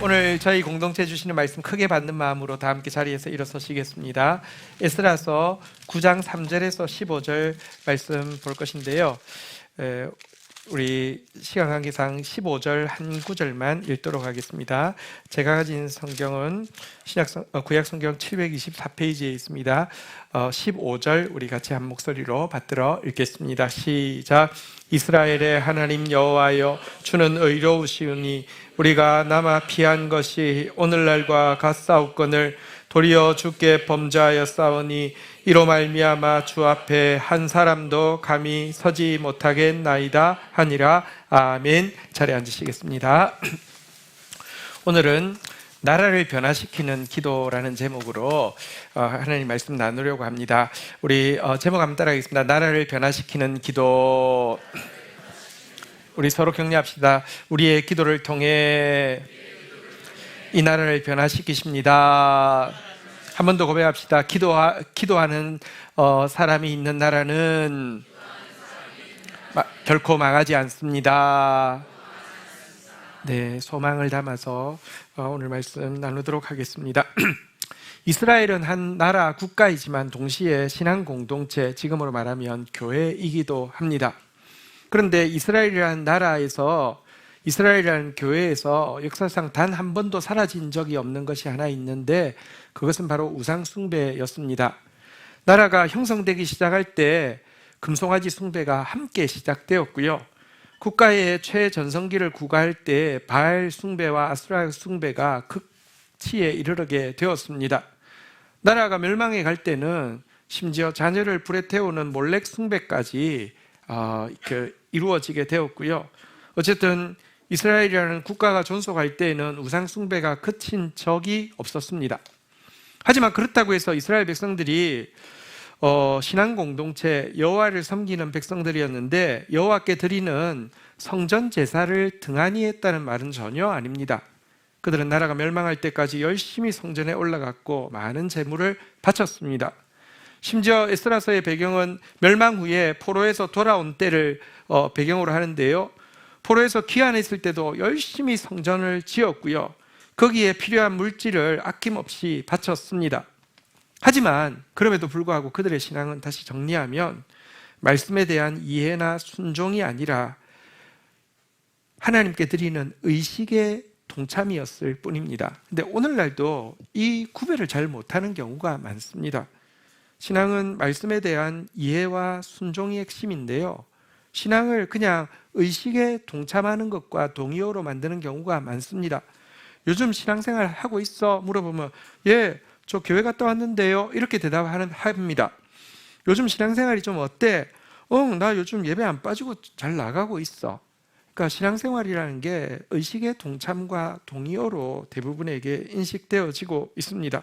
오늘 저희 공동체 주시는 말씀 크게 받는 마음으로 다 함께 자리에서 일어서시겠습니다. 에스라서 9장 3절에서 15절 말씀 볼 것인데요. 우리 시간 관계상 15절 한 구절만 읽도록 하겠습니다. 제가 가진 성경은 구약 성경 724페이지에 있습니다. 15절 우리 같이 한 목소리로 받들어 읽겠습니다. 시작. 이스라엘의 하나님 여호와여, 주는 의로우시오니 우리가 남아 피한 것이 오늘날과 같사옵거늘 도리어 주께 범죄하였사오니 이로 말미암아 주 앞에 한 사람도 감히 서지 못하겠나이다 하니라. 아멘. 자리에 앉으시겠습니다. 오늘은 나라를 변화시키는 기도라는 제목으로 하나님 말씀 나누려고 합니다. 우리 제목 한번 따라하겠습니다. 나라를 변화시키는 기도. 우리 서로 격려합시다. 우리의 기도를 통해 이 나라를 변화시키십니다. 한 번 더 고백합시다. 기도하는 사람이 있는 나라는 결코 망하지 않습니다. 네, 소망을 담아서 오늘 말씀 나누도록 하겠습니다. 이스라엘은 한 나라 국가이지만 동시에 신앙 공동체, 지금으로 말하면 교회이기도 합니다. 그런데 이스라엘이라는 교회에서 역사상 단 한 번도 사라진 적이 없는 것이 하나 있는데 그것은 바로 우상 숭배였습니다. 나라가 형성되기 시작할 때 금송아지 숭배가 함께 시작되었고요. 국가의 최전성기를 구가할 때 바알 숭배와 아스라 숭배가 극치에 이르게 되었습니다. 나라가 멸망해 갈 때는 심지어 자녀를 불에 태우는 몰렉 숭배까지 이루어지게 되었고요. 어쨌든 이스라엘이라는 국가가 존속할 때에는 우상 숭배가 그친 적이 없었습니다. 하지만 그렇다고 해서 이스라엘 백성들이 신앙 공동체 여호와를 섬기는 백성들이었는데 여호와께 드리는 성전 제사를 등한히 했다는 말은 전혀 아닙니다. 그들은 나라가 멸망할 때까지 열심히 성전에 올라갔고 많은 제물을 바쳤습니다. 심지어 에스라서의 배경은 멸망 후에 포로에서 돌아온 때를 배경으로 하는데요. 포로에서 귀환했을 때도 열심히 성전을 지었고요. 거기에 필요한 물질을 아낌없이 바쳤습니다. 하지만 그럼에도 불구하고 그들의 신앙은 다시 정리하면 말씀에 대한 이해나 순종이 아니라 하나님께 드리는 의식의 동참이었을 뿐입니다. 근데 오늘날도 이 구별을 잘 못하는 경우가 많습니다. 신앙은 말씀에 대한 이해와 순종이 핵심인데요. 신앙을 그냥 의식에 동참하는 것과 동의어로 만드는 경우가 많습니다. 요즘 신앙생활 하고 있어? 물어보면 예, 저 교회 갔다 왔는데요. 이렇게 대답합니다. 요즘 신앙생활이 좀 어때? 나 요즘 예배 안 빠지고 잘 나가고 있어. 그러니까 신앙생활이라는 게 의식의 동참과 동의어로 대부분에게 인식되어지고 있습니다.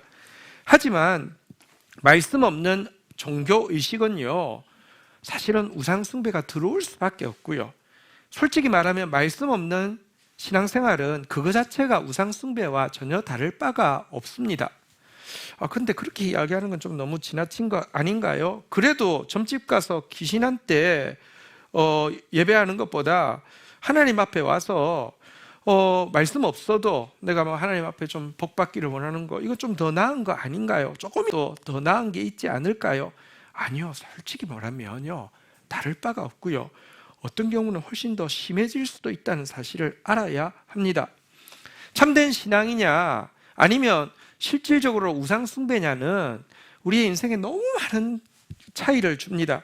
하지만 말씀 없는 종교 의식은요, 사실은 우상 숭배가 들어올 수밖에 없고요. 솔직히 말하면 말씀 없는 신앙생활은 그거 자체가 우상 숭배와 전혀 다를 바가 없습니다. 근데 그렇게 이야기하는 건 좀 너무 지나친 거 아닌가요? 그래도 점집 가서 귀신한테 예배하는 것보다 하나님 앞에 와서 말씀 없어도 내가 하나님 앞에 좀 복 받기를 원하는 거, 이거 좀 더 나은 거 아닌가요? 조금 더 나은 게 있지 않을까요? 아니요, 솔직히 말하면요, 다를 바가 없고요. 어떤 경우는 훨씬 더 심해질 수도 있다는 사실을 알아야 합니다. 참된 신앙이냐 아니면 실질적으로 우상 숭배냐는 우리의 인생에 너무 많은 차이를 줍니다.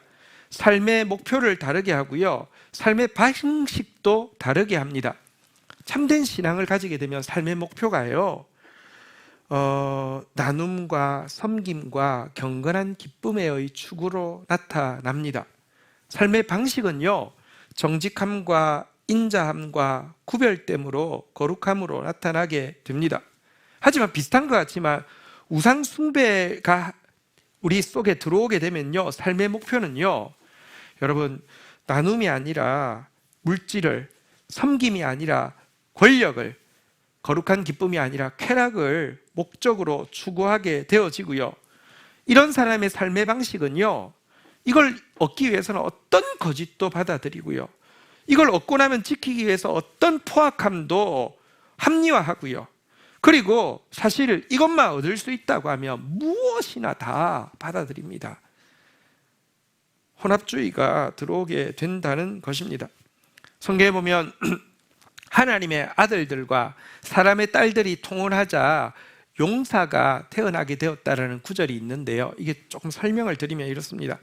삶의 목표를 다르게 하고요, 삶의 방식도 다르게 합니다. 참된 신앙을 가지게 되면 삶의 목표가요, 나눔과 섬김과 경건한 기쁨의 축으로 나타납니다. 삶의 방식은요, 정직함과 인자함과 구별됨으로 거룩함으로 나타나게 됩니다. 하지만 비슷한 것 같지만 우상 숭배가 우리 속에 들어오게 되면요, 삶의 목표는요, 여러분, 나눔이 아니라 물질을, 섬김이 아니라 권력을, 거룩한 기쁨이 아니라 쾌락을 목적으로 추구하게 되어지고요. 이런 사람의 삶의 방식은요, 이걸 얻기 위해서는 어떤 거짓도 받아들이고요, 이걸 얻고 나면 지키기 위해서 어떤 포악함도 합리화하고요, 그리고 사실 이것만 얻을 수 있다고 하면 무엇이나 다 받아들입니다. 혼합주의가 들어오게 된다는 것입니다. 성경에 보면 하나님의 아들들과 사람의 딸들이 통혼하자 용사가 태어나게 되었다라는 구절이 있는데요, 이게 조금 설명을 드리면 이렇습니다.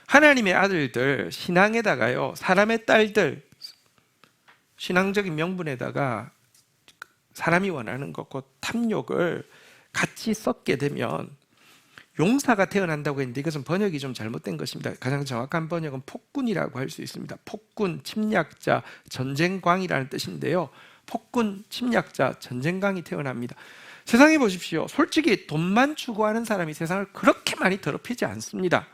하나님의 아들들, 신앙에다가요, 사람의 딸들, 신앙적인 명분에다가 사람이 원하는 것과 탐욕을 같이 섞게 되면 용사가 태어난다고 했는데 이것은 번역이 좀 잘못된 것입니다. 가장 정확한 번역은 폭군이라고 할 수 있습니다. 폭군, 침략자, 전쟁광이라는 뜻인데요, 폭군, 침략자, 전쟁광이 태어납니다. 세상에 보십시오. 솔직히 돈만 추구하는 사람이 세상을 그렇게 많이 더럽히지 않습니다.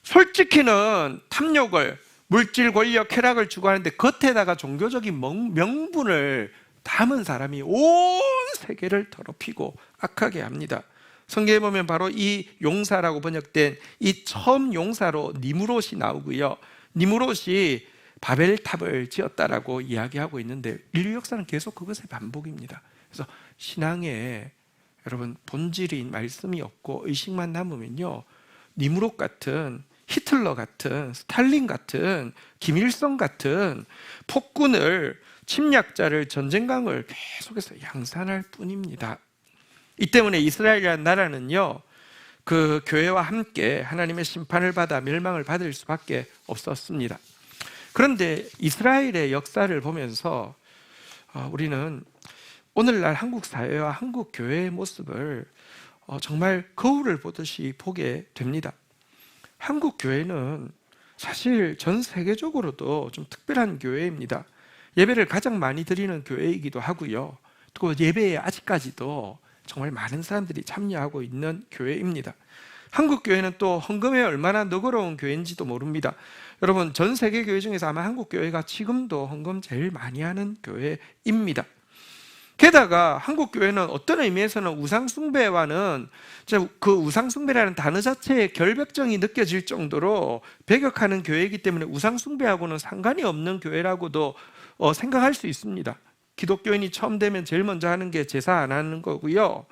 솔직히는 탐욕을, 물질, 권력, 쾌락을 추구하는데 겉에다가 종교적인 명분을 담은 사람이 온 세계를 더럽히고 악하게 합니다. 성경에 보면 바로 이 용사라고 번역된 이 처음 용사로 니무롯이 나오고요, 니무롯이 바벨탑을 지었다라고 이야기하고 있는데 인류 역사는 계속 그것의 반복입니다. 그래서 신앙에 여러분 본질인 말씀이 없고 의식만 남으면요, 니무롯 같은, 히틀러 같은, 스탈린 같은, 김일성 같은 폭군을, 침략자를, 전쟁강을 계속해서 양산할 뿐입니다. 이 때문에 이스라엘이라는 나라는요, 그 교회와 함께 하나님의 심판을 받아 멸망을 받을 수밖에 없었습니다. 그런데 이스라엘의 역사를 보면서 우리는 오늘날 한국 사회와 한국 교회의 모습을 정말 거울을 보듯이 보게 됩니다. 한국 교회는 사실 전 세계적으로도 좀 특별한 교회입니다. 예배를 가장 많이 드리는 교회이기도 하고요, 또 예배에 아직까지도 정말 많은 사람들이 참여하고 있는 교회입니다. 한국 교회는 또 헌금에 얼마나 너그러운 교회인지도 모릅니다. 여러분, 전 세계 교회 중에서 아마 한국 교회가 지금도 헌금 제일 많이 하는 교회입니다. 게다가 한국 교회는 어떤 의미에서는 우상숭배와는, 그 우상숭배라는 단어 자체에 결벽증이 느껴질 정도로 배격하는 교회이기 때문에 우상숭배하고는 상관이 없는 교회라고도 생각할 수 있습니다. 기독교인이 처음 되면 제일 먼저 하는 게 제사 안 하는 거고요,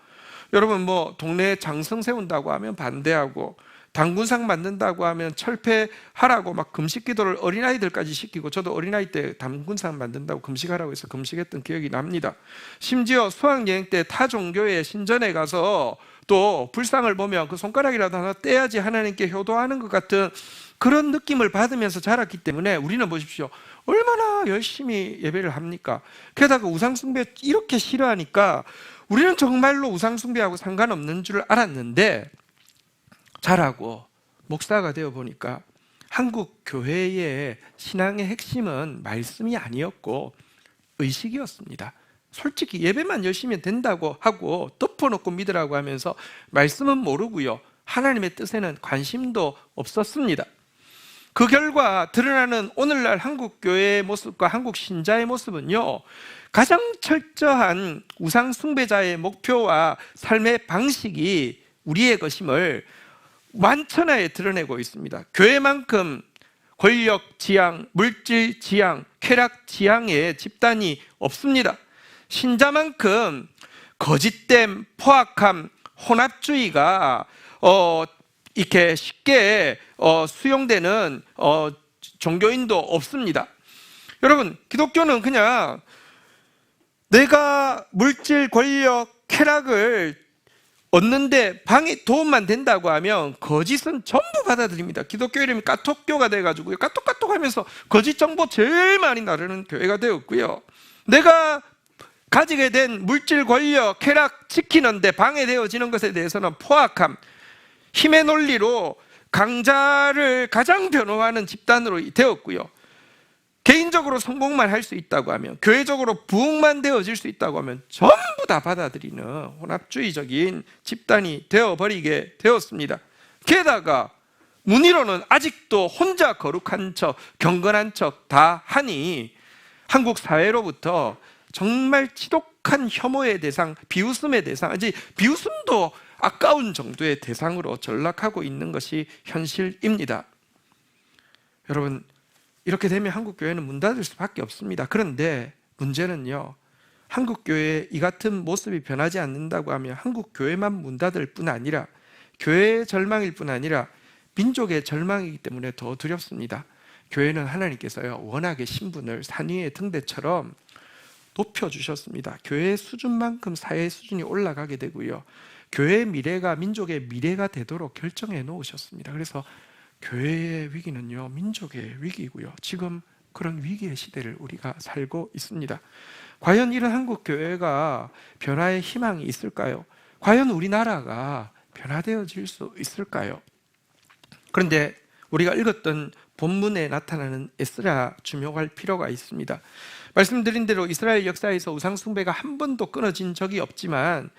여러분 뭐 동네에 장성 세운다고 하면 반대하고, 단군상 만든다고 하면 철폐하라고 막 금식 기도를 어린아이들까지 시키고, 저도 어린아이 때 단군상 만든다고 금식하라고 해서 금식했던 기억이 납니다. 심지어 수학여행 때 타 종교의 신전에 가서 또 불상을 보면 그 손가락이라도 하나 떼야지 하나님께 효도하는 것 같은 그런 느낌을 받으면서 자랐기 때문에 우리는 보십시오, 얼마나 열심히 예배를 합니까? 게다가 우상숭배 이렇게 싫어하니까 우리는 정말로 우상숭배하고 상관없는 줄 알았는데, 자라고 목사가 되어 보니까 한국 교회의 신앙의 핵심은 말씀이 아니었고 의식이었습니다. 솔직히 예배만 열심히 된다고 하고 덮어놓고 믿으라고 하면서 말씀은 모르고요, 하나님의 뜻에는 관심도 없었습니다. 그 결과 드러나는 오늘날 한국 교회의 모습과 한국 신자의 모습은요, 가장 철저한 우상 숭배자의 목표와 삶의 방식이 우리의 것임을 만천하에 드러내고 있습니다. 교회만큼 권력 지향, 물질 지향, 쾌락 지향의 집단이 없습니다. 신자만큼 거짓됨, 포악함, 혼합주의가 이렇게 쉽게 수용되는 종교인도 없습니다. 여러분, 기독교는 그냥 내가 물질, 권력, 쾌락을 얻는데 방해 도움만 된다고 하면 거짓은 전부 받아들입니다. 기독교 이름이 까톡교가 돼가지고 까톡까톡 하면서 거짓 정보 제일 많이 나르는 교회가 되었고요, 내가 가지게 된 물질, 권력, 쾌락 지키는데 방해되어지는 것에 대해서는 포악함, 힘의 논리로 강자를 가장 변호하는 집단으로 되었고요, 개인적으로 성공만 할 수 있다고 하면, 교회적으로 부흥만 되어질 수 있다고 하면 전부 다 받아들이는 혼합주의적인 집단이 되어버리게 되었습니다. 게다가 문의로는 아직도 혼자 거룩한 척, 경건한 척 다 하니 한국 사회로부터 정말 지독한 혐오의 대상, 비웃음의 대상, 아직 비웃음도 아까운 정도의 대상으로 전락하고 있는 것이 현실입니다. 여러분, 이렇게 되면 한국 교회는 문 닫을 수밖에 없습니다. 그런데 문제는요, 한국교회에 이 같은 모습이 변하지 않는다고 하면 한국교회만 문 닫을 뿐 아니라 교회의 절망일 뿐 아니라 민족의 절망이기 때문에 더 두렵습니다. 교회는 하나님께서요, 워낙에 신분을 산 위의 등대처럼 높여주셨습니다. 교회의 수준만큼 사회의 수준이 올라가게 되고요, 교회의 미래가 민족의 미래가 되도록 결정해 놓으셨습니다. 그래서 교회의 위기는요, 민족의 위기이고요, 지금 그런 위기의 시대를 우리가 살고 있습니다. 과연 이런 한국교회가 변화의 희망이 있을까요? 과연 우리나라가 변화되어질 수 있을까요? 그런데 우리가 읽었던 본문에 나타나는 에스라 주목할 필요가 있습니다. 말씀드린 대로 이스라엘 역사에서 우상 숭배가 한 번도 끊어진 적이 없지만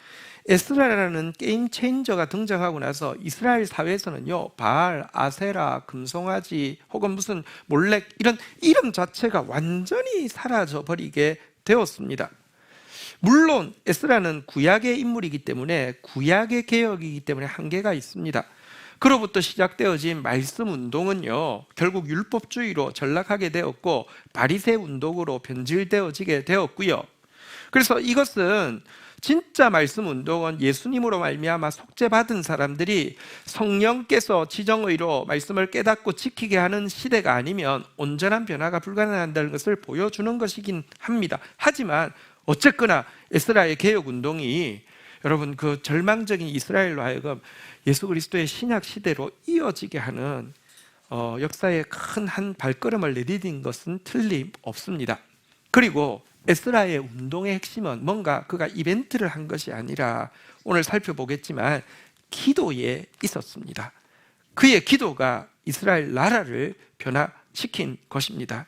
에스라라는 게임 체인저가 등장하고 나서 이스라엘 사회에서는요, 바알, 아세라, 금송아지 혹은 무슨 몰렉 이런 이름 자체가 완전히 사라져 버리게 되었습니다. 물론 에스라는 구약의 인물이기 때문에 구약의 개혁이기 때문에 한계가 있습니다. 그로부터 시작되어진 말씀 운동은요, 결국 율법주의로 전락하게 되었고 바리새 운동으로 변질되어지게 되었고요. 그래서 이것은 진짜 말씀 운동은 예수님으로 말미암아 속죄받은 사람들이 성령께서 지정의로 말씀을 깨닫고 지키게 하는 시대가 아니면 온전한 변화가 불가능한다는 것을 보여주는 것이긴 합니다. 하지만 어쨌거나 에스라의 개혁 운동이 여러분 그 절망적인 이스라엘로 하여금 예수 그리스도의 신약 시대로 이어지게 하는 역사의 큰 한 발걸음을 내디딘 것은 틀림없습니다. 그리고 에스라의 운동의 핵심은 뭔가 그가 이벤트를 한 것이 아니라 오늘 살펴보겠지만 기도에 있었습니다. 그의 기도가 이스라엘 나라를 변화시킨 것입니다.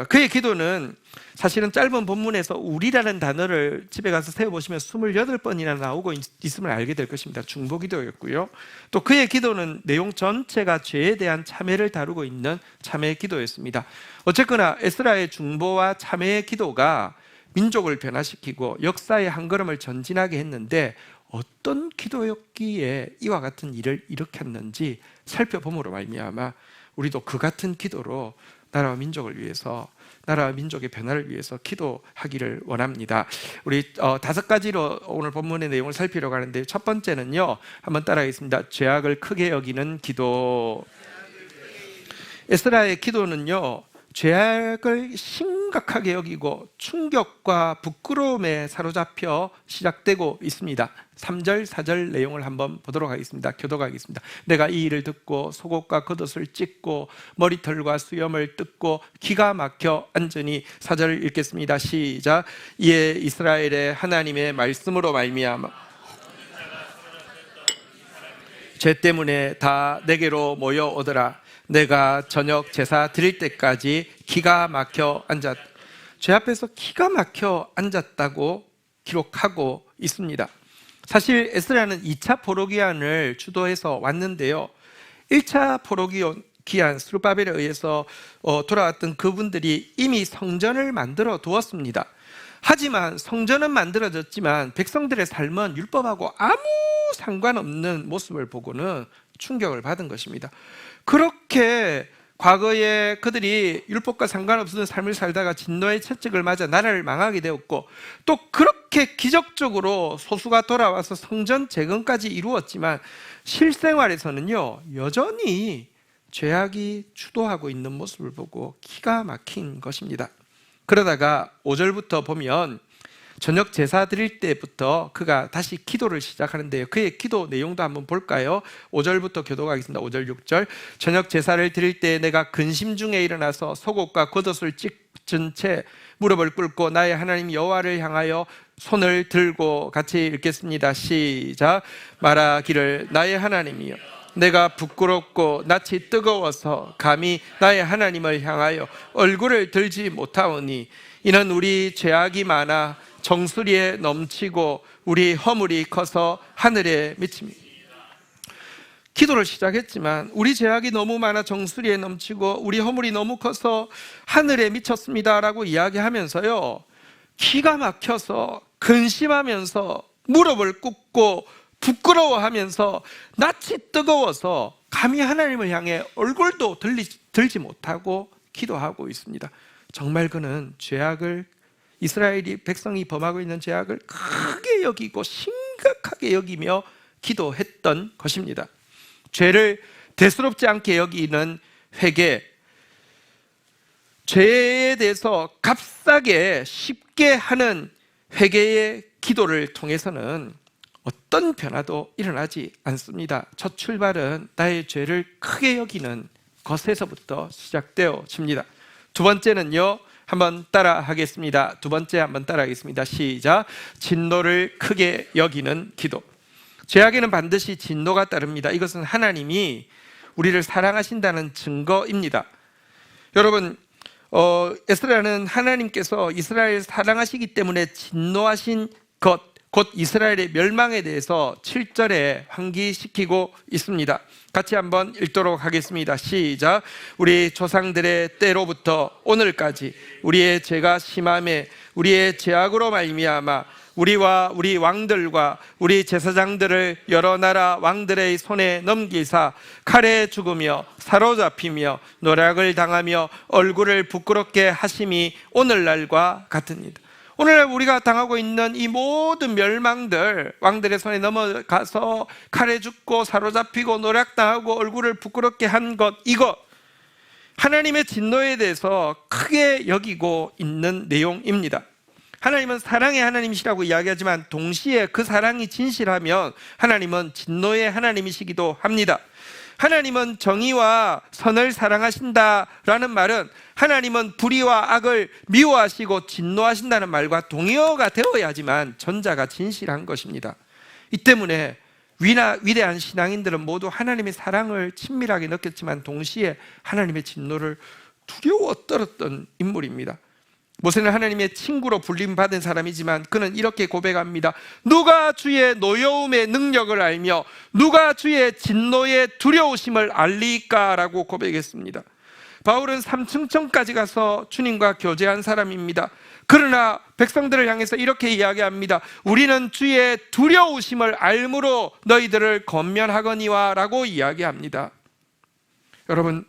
그의 기도는 사실은 짧은 본문에서 우리라는 단어를 집에 가서 세어보시면 28번이나 나오고 있음을 알게 될 것입니다. 중보기도였고요. 또 그의 기도는 내용 전체가 죄에 대한 참회를 다루고 있는 참회 기도였습니다. 어쨌거나 에스라의 중보와 참회의 기도가 민족을 변화시키고 역사의 한 걸음을 전진하게 했는데 어떤 기도였기에 이와 같은 일을 일으켰는지 살펴봄으로 말미암아 우리도 그 같은 기도로 나라와 민족을 위해서, 나라와 민족의 변화를 위해서 기도하기를 원합니다. 우리 5가지로 오늘 본문의 내용을 살피려고 하는데, 첫 번째는요, 한번 따라하겠습니다. 죄악을 크게 여기는 기도. 에스라의 기도는요, 죄악을 심각하게 여기고 충격과 부끄러움에 사로잡혀 시작되고 있습니다. 3절, 4절 내용을 한번 보도록 하겠습니다. 교독하겠습니다. 내가 이 일을 듣고 속옷과 겉옷을 찢고 머리털과 수염을 뜯고 기가 막혀 앉으니, 4절 읽겠습니다. 시작. 이에 이스라엘의 하나님의 말씀으로 말미암아 죄 때문에 다 내게로 모여오더라. 내가 저녁 제사 드릴 때까지 기가 막혀 앉았. 죄 앞에서 기가 막혀 앉았다고 기록하고 있습니다. 사실 에스라는 2차 포로기한을 주도해서 왔는데요, 1차 포로기한 스룹바벨에 의해서 돌아왔던 그분들이 이미 성전을 만들어 두었습니다. 하지만 성전은 만들어졌지만 백성들의 삶은 율법하고 아무 상관없는 모습을 보고는 충격을 받은 것입니다. 그렇게 과거에 그들이 율법과 상관없는 삶을 살다가 진노의 채찍을 맞아 나라를 망하게 되었고, 또 그렇게 기적적으로 소수가 돌아와서 성전 재건까지 이루었지만 실생활에서는요, 여전히 죄악이 주도하고 있는 모습을 보고 기가 막힌 것입니다. 그러다가 5절부터 보면 저녁 제사 드릴 때부터 그가 다시 기도를 시작하는데요, 그의 기도 내용도 한번 볼까요? 5절부터 교독하겠습니다. 5절 6절. 저녁 제사를 드릴 때 내가 근심 중에 일어나서 속옷과 겉옷을 찢은 채 무릎을 꿇고 나의 하나님 여호와를 향하여 손을 들고, 같이 읽겠습니다. 시작. 말하기를 나의 하나님이여, 내가 부끄럽고 낯이 뜨거워서 감히 나의 하나님을 향하여 얼굴을 들지 못하오니, 이는 우리 죄악이 많아 정수리에 넘치고 우리 허물이 커서 하늘에 미칩니다. 기도를 시작했지만 우리 죄악이 너무 많아 정수리에 넘치고 우리 허물이 너무 커서 하늘에 미쳤습니다 라고 이야기하면서요, 기가 막혀서 근심하면서 무릎을 꿇고 부끄러워하면서 낯이 뜨거워서 감히 하나님을 향해 얼굴도 들지 못하고 기도하고 있습니다. 정말 그는 죄악을 이스라엘이 백성이 범하고 있는 죄악을 크게 여기고 심각하게 여기며 기도했던 것입니다. 죄를 대수롭지 않게 여기는 회개, 죄에 대해서 값싸게 쉽게 하는 회개의 기도를 통해서는 어떤 변화도 일어나지 않습니다. 첫 출발은 나의 죄를 크게 여기는 것에서부터 시작되어집니다. 두 번째는요, 한번 따라 하겠습니다. 두 번째 한번 따라 하겠습니다. 시작. 진노를 크게 여기는 기도. 죄악에는 반드시 진노가 따릅니다. 이것은 하나님이 우리를 사랑하신다는 증거입니다. 여러분, 에스라는 하나님께서 이스라엘을 사랑하시기 때문에 진노하신 것, 곧 이스라엘의 멸망에 대해서 7절에 환기시키고 있습니다. 같이 한번 읽도록 하겠습니다. 시작. 우리 조상들의 때로부터 오늘까지 우리의 죄가 심함에 우리의 죄악으로 말미암아 우리와 우리 왕들과 우리 제사장들을 여러 나라 왕들의 손에 넘기사 칼에 죽으며 사로잡히며 노략을 당하며 얼굴을 부끄럽게 하심이 오늘날과 같으니라. 오늘날 우리가 당하고 있는 이 모든 멸망들, 왕들의 손에 넘어가서 칼에 죽고 사로잡히고 노략당하고 얼굴을 부끄럽게 한 것, 이거 하나님의 진노에 대해서 크게 여기고 있는 내용입니다. 하나님은 사랑의 하나님이시라고 이야기하지만 동시에 그 사랑이 진실하면 하나님은 진노의 하나님이시기도 합니다. 하나님은 정의와 선을 사랑하신다라는 말은 하나님은 불의와 악을 미워하시고 진노하신다는 말과 동의어가 되어야지만 전자가 진실한 것입니다. 이 때문에 위대한 신앙인들은 모두 하나님의 사랑을 친밀하게 느꼈지만 동시에 하나님의 진노를 두려워 떨었던 인물입니다. 모세는 하나님의 친구로 불림받은 사람이지만 그는 이렇게 고백합니다. 누가 주의 노여움의 능력을 알며 누가 주의 진노의 두려우심을 알리까? 라고 고백했습니다. 바울은 삼층천까지 가서 주님과 교제한 사람입니다. 그러나 백성들을 향해서 이렇게 이야기합니다. 우리는 주의 두려우심을 알므로 너희들을 권면하거니와 라고 이야기합니다. 여러분,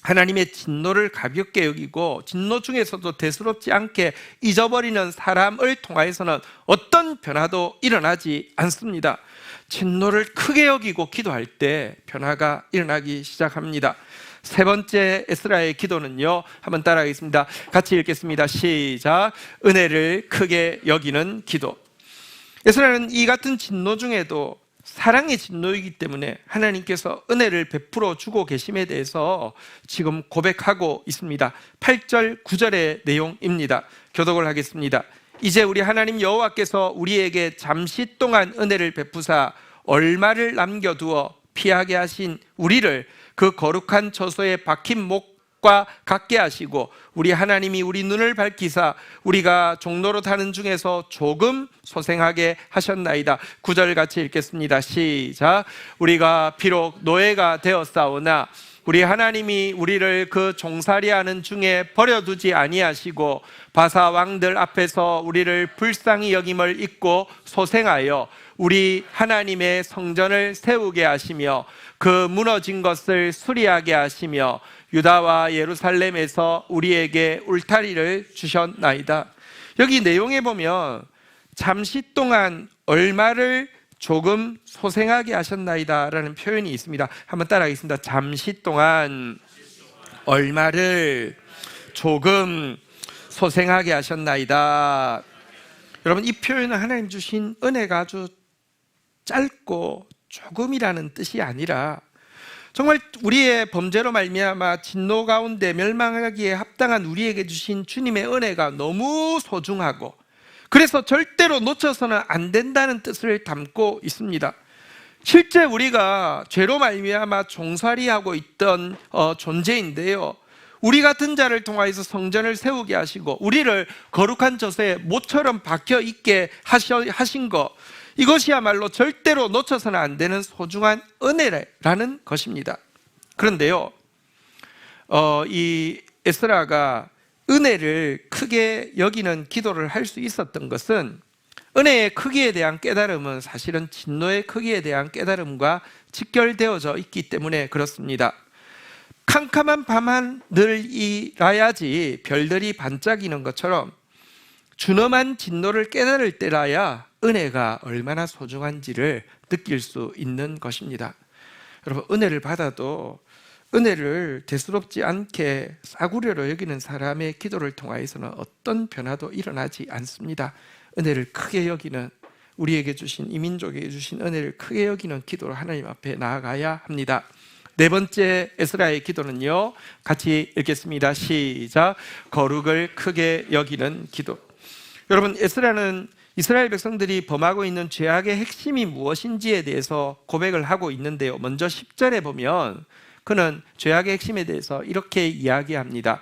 하나님의 진노를 가볍게 여기고 진노 중에서도 대수롭지 않게 잊어버리는 사람을 통하여서는 어떤 변화도 일어나지 않습니다. 진노를 크게 여기고 기도할 때 변화가 일어나기 시작합니다. 세 번째 에스라의 기도는요, 한번 따라하겠습니다. 같이 읽겠습니다. 시작. 은혜를 크게 여기는 기도. 에스라는 이 같은 진노 중에도 사랑의 진노이기 때문에 하나님께서 은혜를 베풀어 주고 계심에 대해서 지금 고백하고 있습니다. 8절 9절의 내용입니다. 교독을 하겠습니다. 이제 우리 하나님 여호와께서 우리에게 잠시 동안 은혜를 베푸사 얼마를 남겨두어 피하게 하신 우리를 그 거룩한 처소에 박힌 목과 같게 하시고 우리 하나님이 우리 눈을 밝히사 우리가 종로로 타는 중에서 조금 소생하게 하셨나이다. 9절 같이 읽겠습니다. 시작. 우리가 비록 노예가 되었사오나 우리 하나님이 우리를 그 종살이하는 중에 버려두지 아니하시고 바사 왕들 앞에서 우리를 불쌍히 여김을 잊고 소생하여 우리 하나님의 성전을 세우게 하시며 그 무너진 것을 수리하게 하시며 유다와 예루살렘에서 우리에게 울타리를 주셨나이다. 여기 내용에 보면 잠시 동안 얼마를 조금 소생하게 하셨나이다 라는 표현이 있습니다. 한번 따라하겠습니다. 잠시 동안 얼마를 조금 소생하게 하셨나이다. 여러분, 이 표현은 하나님 주신 은혜가 아주 짧고 조금이라는 뜻이 아니라 정말 우리의 범죄로 말미암아 진노 가운데 멸망하기에 합당한 우리에게 주신 주님의 은혜가 너무 소중하고 그래서 절대로 놓쳐서는 안 된다는 뜻을 담고 있습니다. 실제 우리가 죄로 말미암아 종살이하고 있던 존재인데요, 우리 같은 자를 통하여서 성전을 세우게 하시고 우리를 거룩한 젖에 모처럼 박혀 있게 하신 것, 이것이야말로 절대로 놓쳐서는 안 되는 소중한 은혜라는 것입니다. 그런데요, 이 에스라가 은혜를 크게 여기는 기도를 할 수 있었던 것은 은혜의 크기에 대한 깨달음은 사실은 진노의 크기에 대한 깨달음과 직결되어져 있기 때문에 그렇습니다. 캄캄한 밤하늘이라야지 별들이 반짝이는 것처럼 준엄한 진노를 깨달을 때라야 은혜가 얼마나 소중한지를 느낄 수 있는 것입니다. 여러분, 은혜를 받아도 은혜를 대수롭지 않게 싸구려로 여기는 사람의 기도를 통하여서는 어떤 변화도 일어나지 않습니다. 은혜를 크게 여기는, 우리에게 주신, 이민족에게 주신 은혜를 크게 여기는 기도로 하나님 앞에 나아가야 합니다. 네 번째 에스라의 기도는요, 같이 읽겠습니다. 시작. 거룩을 크게 여기는 기도. 여러분, 에스라는 이스라엘 백성들이 범하고 있는 죄악의 핵심이 무엇인지에 대해서 고백을 하고 있는데요, 먼저 10절에 보면 그는 죄악의 핵심에 대해서 이렇게 이야기합니다.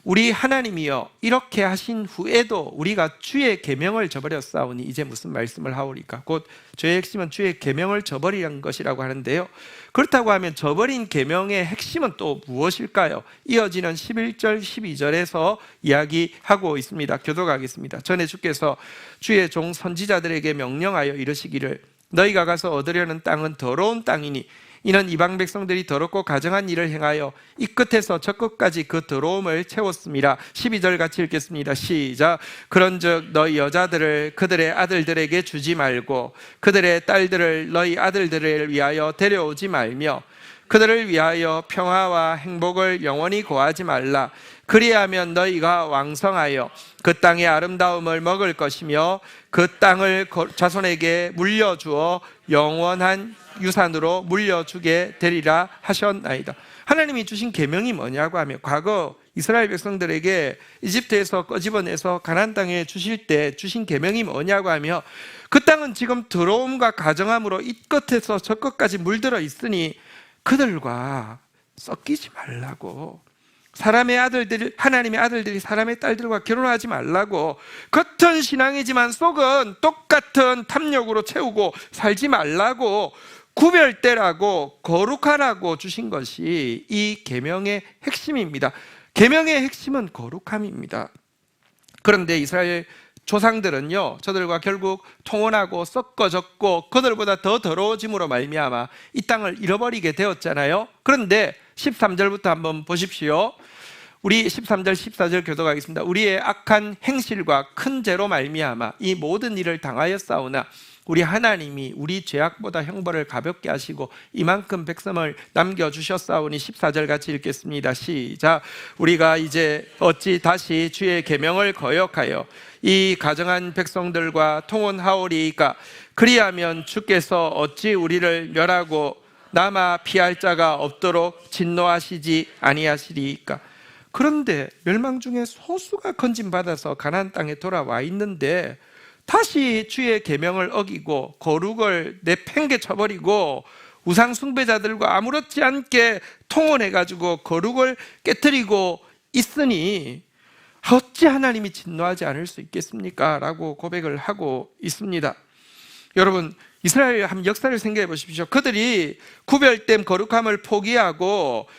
우리 하나님이여, 이렇게 하신 후에도 우리가 주의 계명을 저버렸사오니 이제 무슨 말씀을 하오리까? 곧 죄의 핵심은 주의 계명을 저버리는 것이라고 하는데요, 그렇다고 하면 저버린 계명의 핵심은 또 무엇일까요? 이어지는 11절 12절에서 이야기하고 있습니다. 교독하겠습니다. 전에 주께서 주의 종 선지자들에게 명령하여 이르시기를 너희가 가서 얻으려는 땅은 더러운 땅이니 이는 이방 백성들이 더럽고 가증한 일을 행하여 이 끝에서 저 끝까지 그 더러움을 채웠습니다. 12절 같이 읽겠습니다. 시작. 그런즉 너희 여자들을 그들의 아들들에게 주지 말고 그들의 딸들을 너희 아들들을 위하여 데려오지 말며 그들을 위하여 평화와 행복을 영원히 고하지 말라. 그리하면 너희가 왕성하여 그 땅의 아름다움을 먹을 것이며 그 땅을 자손에게 물려주어 영원한 유산으로 물려주게 되리라 하셨나이다. 하나님이 주신 계명이 뭐냐고 하면, 과거 이스라엘 백성들에게 이집트에서 꺼집어내서 가나안 땅에 주실 때 주신 계명이 뭐냐고 하면, 그 땅은 지금 더러움과 가정함으로 이 끝에서 저 끝까지 물들어 있으니 그들과 섞이지 말라고, 사람의 아들들이, 하나님의 아들들이 사람의 딸들과 결혼하지 말라고, 겉은 신앙이지만 속은 똑같은 탐욕으로 채우고 살지 말라고, 구별되라고, 거룩하라고 주신 것이 이 계명의 핵심입니다. 계명의 핵심은 거룩함입니다. 그런데 이스라엘 조상들은요, 저들과 결국 통혼하고 섞어졌고 그들보다 더 더러워짐으로 말미암아 이 땅을 잃어버리게 되었잖아요. 그런데 13절부터 한번 보십시오. 우리 13절 14절 교독하겠습니다. 우리의 악한 행실과 큰 죄로 말미암아 이 모든 일을 당하였사오나 우리 하나님이 우리 죄악보다 형벌을 가볍게 하시고 이만큼 백성을 남겨주셨사오니 14절 같이 읽겠습니다. 시작. 우리가 이제 어찌 다시 주의 계명을 거역하여 이 가정한 백성들과 통혼하오리이까? 그리하면 주께서 어찌 우리를 멸하고 남아 피할 자가 없도록 진노하시지 아니하시리이까? 그런데 멸망 중에 소수가 건진받아서 가나안 땅에 돌아와 있는데 다시 주의 계명을 어기고 거룩을 내팽개쳐버리고 우상 숭배자들과 아무렇지 않게 통혼해가지고 거룩을 깨뜨리고 있으니 어찌 하나님이 진노하지 않을 수 있겠습니까? 라고 고백을 하고 있습니다. 여러분, 이스라엘 한 역사를 생각해 보십시오. 그들이 구별된 거룩함을 포기하고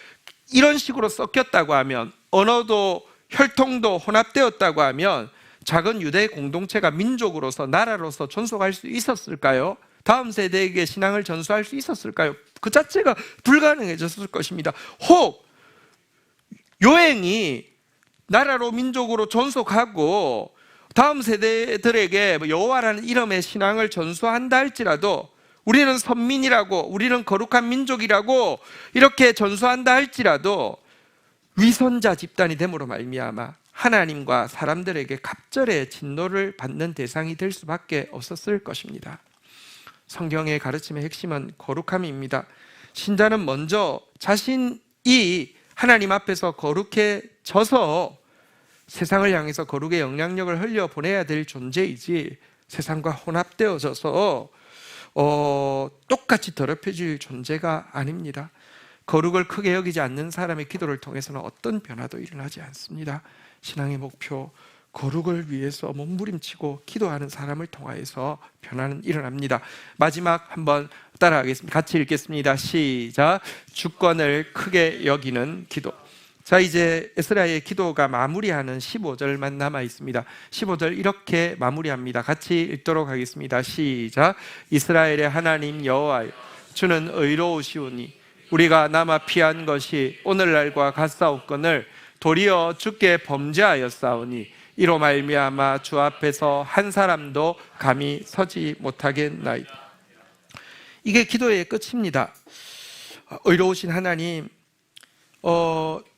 이런 식으로 섞였다고 하면, 언어도 혈통도 혼합되었다고 하면 작은 유대 공동체가 민족으로서, 나라로서 존속할 수 있었을까요? 다음 세대에게 신앙을 전수할 수 있었을까요? 그 자체가 불가능해졌을 것입니다. 혹 요행이 나라로 민족으로 존속하고 다음 세대들에게 여호와라는 이름의 신앙을 전수한다 할지라도, 우리는 선민이라고, 우리는 거룩한 민족이라고 이렇게 전수한다 할지라도 위선자 집단이 됨으로 말미암아 하나님과 사람들에게 갑절의 진노를 받는 대상이 될 수밖에 없었을 것입니다. 성경의 가르침의 핵심은 거룩함입니다. 신자는 먼저 자신이 하나님 앞에서 거룩해져서 세상을 향해서 거룩의 영향력을 흘려보내야 될 존재이지, 세상과 혼합되어져서 똑같이 더럽혀질 존재가 아닙니다. 거룩을 크게 여기지 않는 사람의 기도를 통해서는 어떤 변화도 일어나지 않습니다. 신앙의 목표, 거룩을 위해서 몸부림치고 기도하는 사람을 통하여서 변화는 일어납니다. 마지막 한번 따라하겠습니다. 같이 읽겠습니다. 시작. 주권을 크게 여기는 기도. 자, 이제 에스라의 기도가 마무리하는 15절만 남아 있습니다. 15절 이렇게 마무리합니다. 같이 읽도록 하겠습니다. 시작. 이스라엘의 하나님 여호와여, 주는 의로우시오니 우리가 남아 피한 것이 오늘날과 같사옵건을 도리어 주께 범죄하였사오니 이로 말미암아 주 앞에서 한 사람도 감히 서지 못하겠나이다. 이게 기도의 끝입니다. 의로우신 하나님,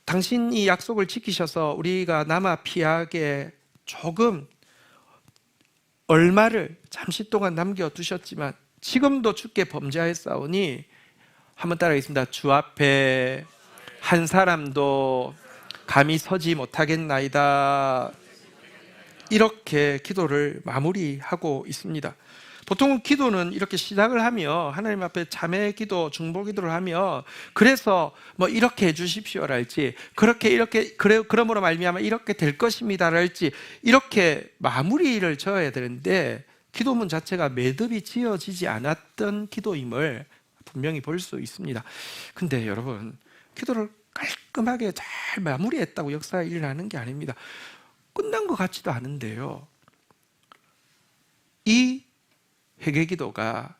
당신이 약속을 지키셔서 우리가 남아 피하게 조금 얼마를 잠시 동안 남겨두셨지만 지금도 주께 범죄하였사오니, 한번 따라하겠습니다. 주 앞에 한 사람도 감히 서지 못하겠나이다. 이렇게 기도를 마무리하고 있습니다. 보통 기도는 이렇게 시작을 하며 하나님 앞에 자매 기도, 중보 기도를 하며 그래서 뭐 이렇게 해주십시오랄지, 이렇게 그러므로 말미암아 이렇게 될 것입니다랄지 이렇게 마무리를 지어야 되는데, 기도문 자체가 매듭이 지어지지 않았던 기도임을 분명히 볼 수 있습니다. 근데 여러분, 기도를 깔끔하게 잘 마무리했다고 역사가 일어나는 게 아닙니다. 끝난 것 같지도 않은데요, 이 회개기도가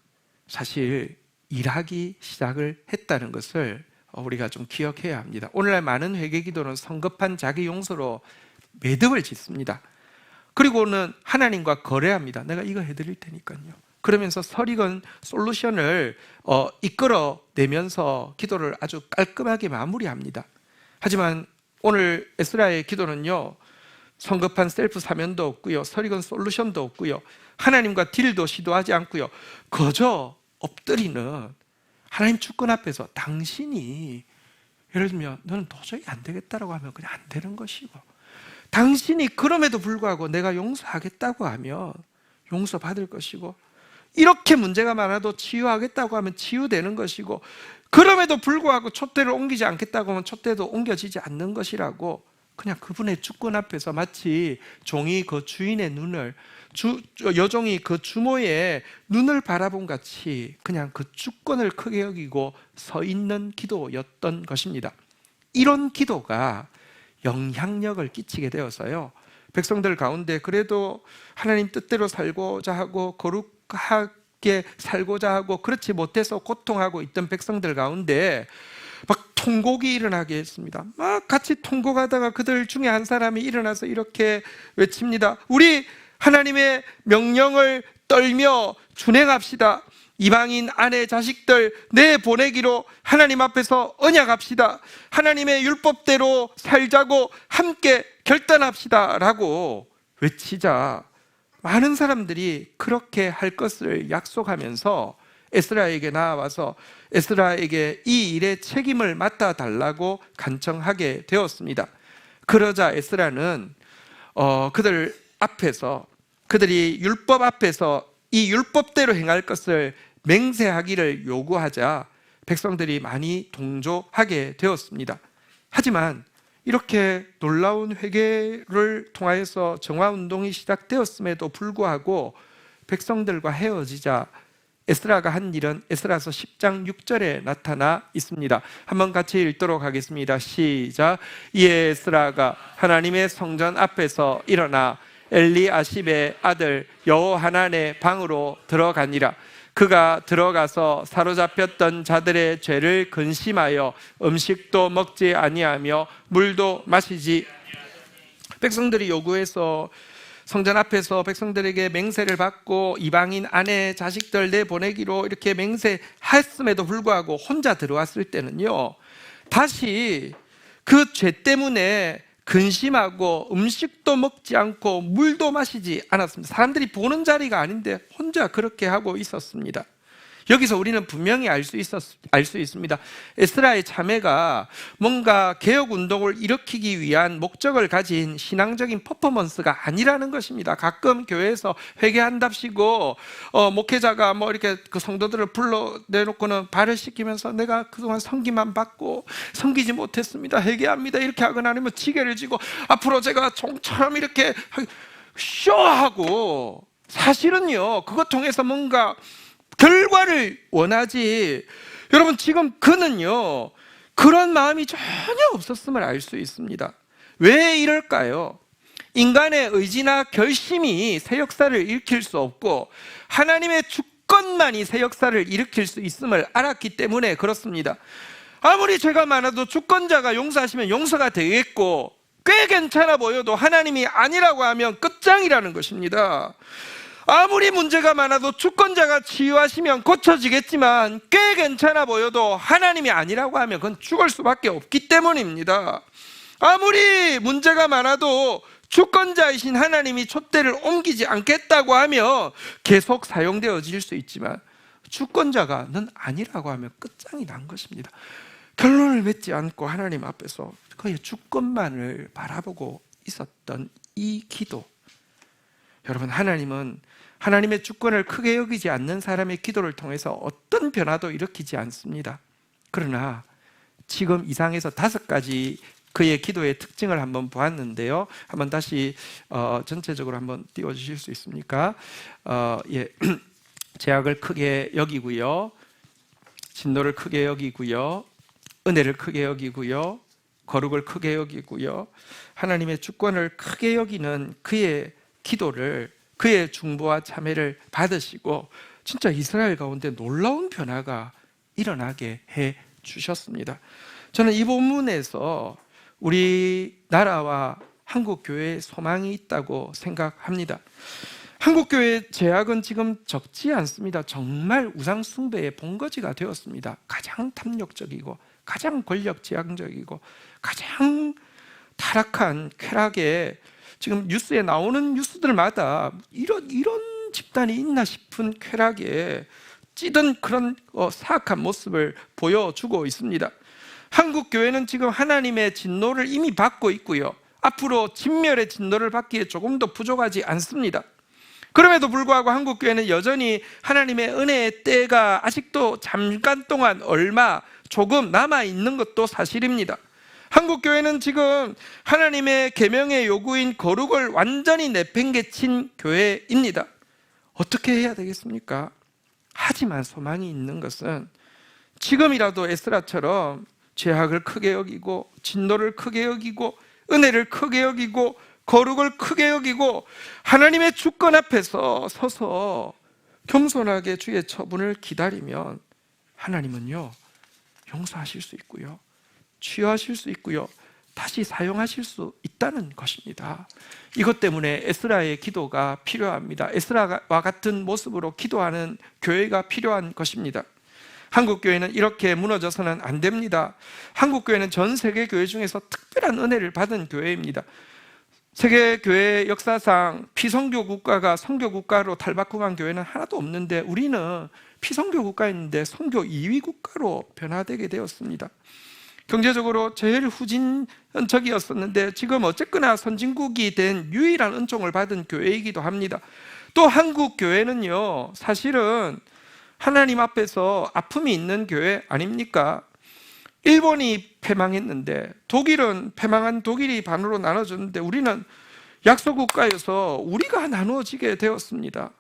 사실 일하기 시작을 했다는 것을 우리가 좀 기억해야 합니다. 오늘날 많은 회개기도는 성급한 자기 용서로 매듭을 짓습니다. 그리고는 하나님과 거래합니다. 내가 이거 해드릴 테니까요. 그러면서 설익은 솔루션을 이끌어내면서 기도를 아주 깔끔하게 마무리합니다. 하지만 오늘 에스라의 기도는요, 성급한 셀프 사면도 없고요, 설익은 솔루션도 없고요, 하나님과 딜도 시도하지 않고요, 거저 엎드리는 하나님 주권 앞에서 당신이, 예를 들면 너는 도저히 안 되겠다라고 하면 그냥 안 되는 것이고, 당신이 그럼에도 불구하고 내가 용서하겠다고 하면 용서받을 것이고, 이렇게 문제가 많아도 치유하겠다고 하면 치유되는 것이고, 그럼에도 불구하고 촛대를 옮기지 않겠다고 하면 촛대도 옮겨지지 않는 것이라고, 그냥 그분의 주권 앞에서 마치 종이 그 주인의 눈을, 여종이 그 주모의 눈을 바라본 같이 그냥 그 주권을 크게 여기고 서 있는 기도였던 것입니다. 이런 기도가 영향력을 끼치게 되어서요, 백성들 가운데 그래도 하나님 뜻대로 살고자 하고 거룩하게 살고자 하고 그렇지 못해서 고통하고 있던 백성들 가운데 막 통곡이 일어나게 했습니다. 막 같이 통곡하다가 그들 중에 한 사람이 일어나서 이렇게 외칩니다. 우리 하나님의 명령을 떨며 준행합시다. 이방인 아내 자식들 내보내기로 하나님 앞에서 언약합시다. 하나님의 율법대로 살자고 함께 결단합시다 라고 외치자 많은 사람들이 그렇게 할 것을 약속하면서 에스라에게 나와서 에스라에게 이 일의 책임을 맡아달라고 간청하게 되었습니다. 그러자 에스라는 그들 앞에서, 그들이 율법 앞에서 이 율법대로 행할 것을 맹세하기를 요구하자 백성들이 많이 동조하게 되었습니다. 하지만 이렇게 놀라운 회개를 통하여서 정화운동이 시작되었음에도 불구하고 백성들과 헤어지자 에스라가 한 일은 에스라서 10장 6절에 나타나 있습니다. 한번 같이 읽도록 하겠습니다. 시작. 이에 에스라가 하나님의 성전 앞에서 일어나 엘리아십의 아들 여호하난의 방으로 들어가니라. 그가 들어가서 사로잡혔던 자들의 죄를 근심하여 음식도 먹지 아니하며 물도 마시지. 백성들이 요구해서 성전 앞에서 백성들에게 맹세를 받고 이방인 아내 자식들 내보내기로 이렇게 맹세했음에도 불구하고 혼자 들어왔을 때는요, 다시 그 죄 때문에 근심하고 음식도 먹지 않고 물도 마시지 않았습니다. 사람들이 보는 자리가 아닌데 혼자 그렇게 하고 있었습니다. 여기서 우리는 분명히 알 수 있습니다. 에스라의 자매가 뭔가 개혁운동을 일으키기 위한 목적을 가진 신앙적인 퍼포먼스가 아니라는 것입니다. 가끔 교회에서 회개한답시고 목회자가 뭐 이렇게 그 성도들을 불러내놓고는 발을 씻기면서 내가 그동안 섬기만 받고 섬기지 못했습니다, 회개합니다 이렇게 하거나 아니면 지게를 지고 앞으로 제가 종처럼 이렇게 쇼하고, 사실은요 그것 통해서 뭔가 결과를 원하지, 여러분 지금 그는요 그런 마음이 전혀 없었음을 알 수 있습니다. 왜 이럴까요? 인간의 의지나 결심이 새 역사를 일으킬 수 없고 하나님의 주권만이 새 역사를 일으킬 수 있음을 알았기 때문에 그렇습니다. 아무리 죄가 많아도 주권자가 용서하시면 용서가 되겠고 꽤 괜찮아 보여도 하나님이 아니라고 하면 끝장이라는 것입니다. 아무리 문제가 많아도 주권자가 치유하시면 고쳐지겠지만 꽤 괜찮아 보여도 하나님이 아니라고 하면 그건 죽을 수밖에 없기 때문입니다. 아무리 문제가 많아도 주권자이신 하나님이 촛대를 옮기지 않겠다고 하면 계속 사용되어질 수 있지만 주권자가 넌 아니라고 하면 끝장이 난 것입니다. 결론을 맺지 않고 하나님 앞에서 그의 주권만을 바라보고 있었던 이 기도, 여러분, 하나님은 하나님의 주권을 크게 여기지 않는 사람의 기도를 통해서 어떤 변화도 일으키지 않습니다. 그러나 지금 이상에서 5가지 그의 기도의 특징을 한번 보았는데요. 한번 다시 전체적으로 한번 띄워주실 수 있습니까? 제약을 크게 여기고요, 진노를 크게 여기고요, 은혜를 크게 여기고요, 거룩을 크게 여기고요, 하나님의 주권을 크게 여기는 그의 기도를, 그의 중보와 참회를 받으시고 진짜 이스라엘 가운데 놀라운 변화가 일어나게 해 주셨습니다. 저는 이 본문에서 우리나라와 한국교회에 소망이 있다고 생각합니다. 한국교회의 제약은 지금 적지 않습니다. 정말 우상숭배의 본거지가 되었습니다. 가장 탐욕적이고 가장 권력지향적이고 가장 타락한 쾌락에, 지금 뉴스에 나오는 뉴스들마다 이런 집단이 있나 싶은 쾌락에 찌든 그런 사악한 모습을 보여주고 있습니다. 한국 교회는 지금 하나님의 진노를 이미 받고 있고요, 앞으로 진멸의 진노를 받기에 조금 더 부족하지 않습니다. 그럼에도 불구하고 한국 교회는 여전히 하나님의 은혜의 때가 아직도 잠깐 동안 조금 남아 있는 것도 사실입니다. 한국 교회는 지금 하나님의 계명의 요구인 거룩을 완전히 내팽개친 교회입니다. 어떻게 해야 되겠습니까? 하지만 소망이 있는 것은 지금이라도 에스라처럼 죄악을 크게 여기고 진노를 크게 여기고 은혜를 크게 여기고 거룩을 크게 여기고 하나님의 주권 앞에서 서서 겸손하게 주의 처분을 기다리면 하나님은요, 용서하실 수 있고요, 치유하실 수 있고요, 다시 사용하실 수 있다는 것입니다. 이것 때문에 에스라의 기도가 필요합니다. 에스라와 같은 모습으로 기도하는 교회가 필요한 것입니다. 한국교회는 이렇게 무너져서는 안 됩니다. 한국교회는 전 세계 교회 중에서 특별한 은혜를 받은 교회입니다. 세계교회 역사상 피선교 국가가 선교 국가로 탈바꿈한 교회는 하나도 없는데 우리는 피선교 국가였는데 선교 2위 국가로 변화되게 되었습니다. 경제적으로 제일 후진적이었었는데 지금 어쨌거나 선진국이 된 유일한 은총을 받은 교회이기도 합니다. 또 한국 교회는요, 사실은 하나님 앞에서 아픔이 있는 교회 아닙니까? 일본이 패망했는데 독일은 패망한 독일이 반으로 나눠졌는데 우리는 약소국가여서 우리가 나누어지게 되었습니다.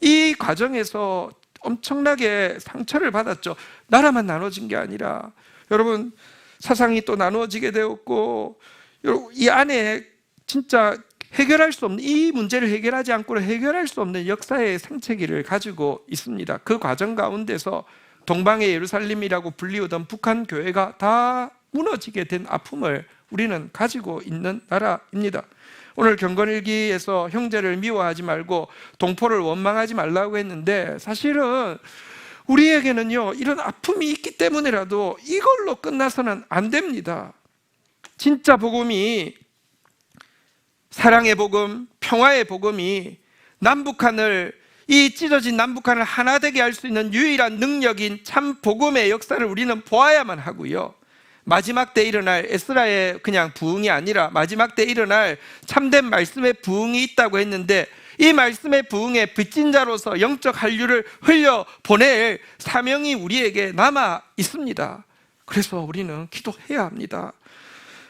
이 과정에서 엄청나게 상처를 받았죠. 나라만 나눠진 게 아니라 여러분, 사상이 또 나누어지게 되었고, 이 안에 진짜 해결할 수 없는, 이 문제를 해결하지 않고는 해결할 수 없는 역사의 생채기를 가지고 있습니다. 그 과정 가운데서 동방의 예루살렘이라고 불리우던 북한 교회가 다 무너지게 된 아픔을 우리는 가지고 있는 나라입니다. 오늘 경건일기에서 형제를 미워하지 말고 동포를 원망하지 말라고 했는데 사실은 우리에게는요, 이런 아픔이 있기 때문에라도 이걸로 끝나서는 안 됩니다. 진짜 복음이, 사랑의 복음, 평화의 복음이 이 찢어진 남북한을 하나 되게 할 수 있는 유일한 능력인 참 복음의 역사를 우리는 보아야만 하고요, 마지막 때 일어날 에스라의 그냥 부흥이 아니라 마지막 때 일어날 참된 말씀의 부흥이 있다고 했는데 이 말씀의 부흥의 빚진 자로서 영적 한류를 흘려보낼 사명이 우리에게 남아 있습니다. 그래서 우리는 기도해야 합니다.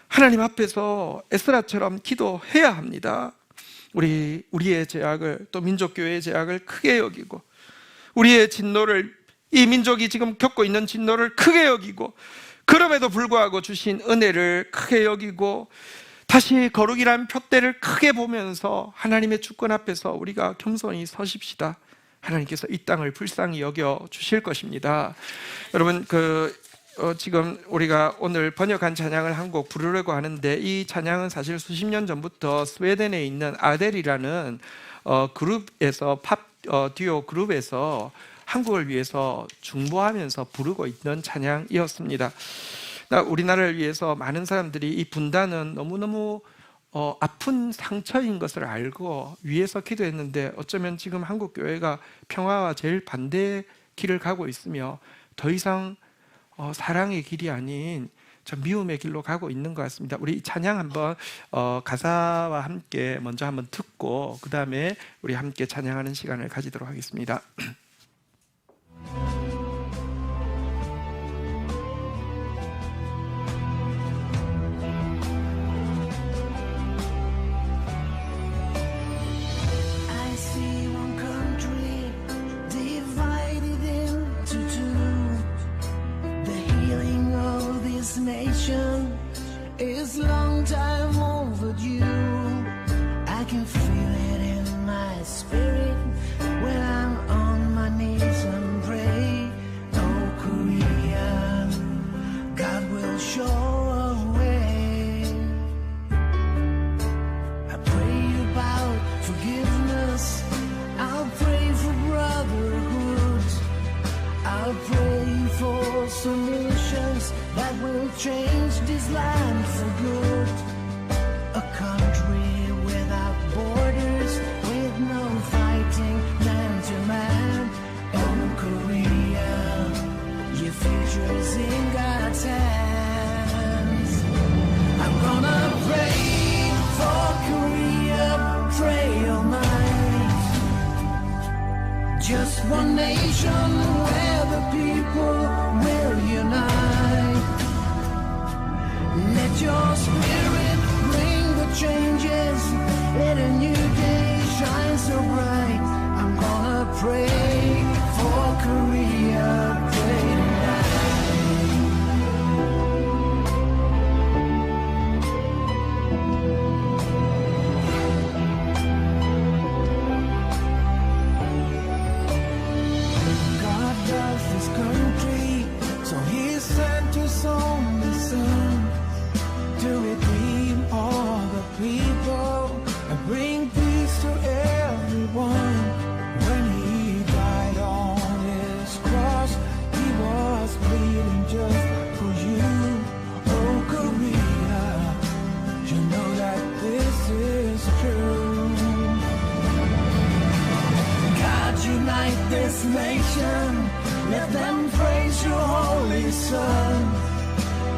하나님 앞에서 에스라처럼 기도해야 합니다. 우리의 죄악을, 또 민족교회의 죄악을 크게 여기고 우리의 진노를, 이 민족이 지금 겪고 있는 진노를 크게 여기고 그럼에도 불구하고 주신 은혜를 크게 여기고 다시 거룩이라는 표대를 크게 보면서 하나님의 주권 앞에서 우리가 겸손히 서십시다. 하나님께서 이 땅을 불쌍히 여겨 주실 것입니다. 여러분, 지금 우리가 오늘 번역한 찬양을 한 곡 부르려고 하는데, 이 찬양은 사실 수십 년 전부터 스웨덴에 있는 아델이라는 그룹에서 팝 듀오 그룹에서 한국을 위해서 중보하면서 부르고 있던 찬양이었습니다. 우리나라를 위해서 많은 사람들이 이 분단은 너무너무 아픈 상처인 것을 알고 위해서 기도했는데, 어쩌면 지금 한국 교회가 평화와 제일 반대 길을 가고 있으며 더 이상 사랑의 길이 아닌 저 미움의 길로 가고 있는 것 같습니다. 우리 이 찬양 한번 가사와 함께 먼저 한번 듣고 그 다음에 우리 함께 찬양하는 시간을 가지도록 하겠습니다. Nation is long time overdue. I can feel it in my spirit when I'm on my knees and pray. Oh Korea, God will show a way. I pray about forgiveness, I'll pray for brotherhood, I'll pray for solutions that will change this land for good. A country without borders, with no fighting man to man. Oh Korea, your future's in God's hands. I'm gonna pray for Korea, pray all night. Just one nation where the people will unite. Let your spirit bring the changes. Let a new day shine so bright. I'm gonna pray for Korea, pray tonight. God loves this country, so He sent His only Son to redeem all the people and bring peace to everyone. When He died on His cross, He was bleeding just for you. Oh Korea, you know that this is true. God, unite this nation, let them praise Your holy Son,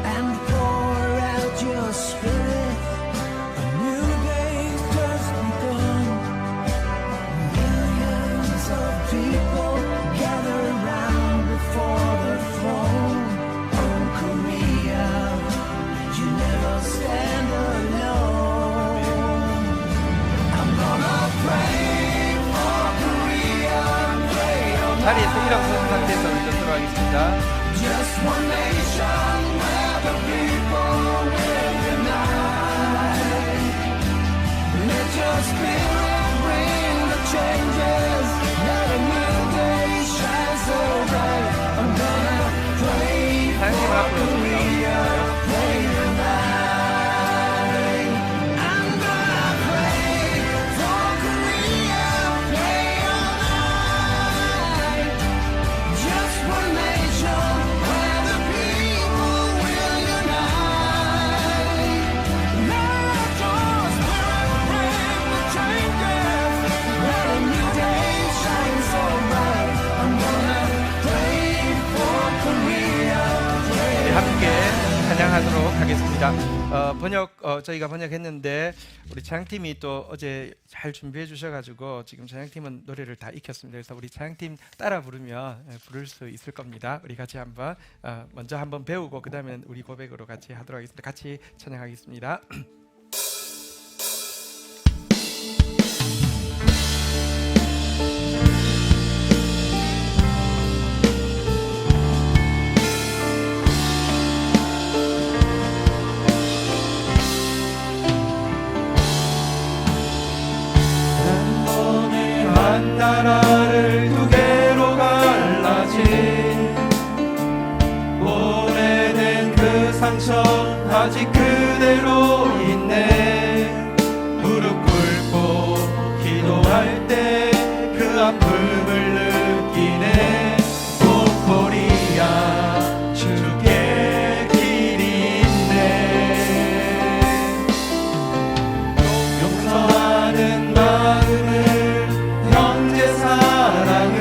and pour out Your Spirit. A new day's just begun. Millions of people gather around before the throne. Oh Korea, you never stand alone. I'm gonna pray for Korea, pray all night. 자리에서 일어서는 상태에서 듣도록 하겠습니다. Just one nation where the people will unite. Let Your spirit bring the changes. Let a new day shine so bright. I'm gonna pray 하나님 for 앞으로 Korea, pray tonight. I'm gonna pray for Korea, pray all night. Just one nation where the people will unite. Let Your spirit bring the changes. Let a new day shine so bright. I'm gonna pray for Korea, pray. 네, 함께 찬양하도록 하겠습니다. 저희가 번역했는데 우리 찬양팀이 또 어제 잘 준비해 주셔가지고 지금 찬양팀은 노래를 다 익혔습니다. 그래서 우리 찬양팀 따라 부르면 부를 수 있을 겁니다. 우리 같이 한번 먼저 한번 배우고 그 다음에 우리 고백으로 같이 하도록 하겠습니다. 같이 찬양하겠습니다. 한 나라를 두 개로 갈라진 오래 그대로 있네. 무릎 꿇고 기도할 때 그 아픔을 느끼네. 오 코리아 주께 길이 있네. 용서하는 마음을 형제 사랑을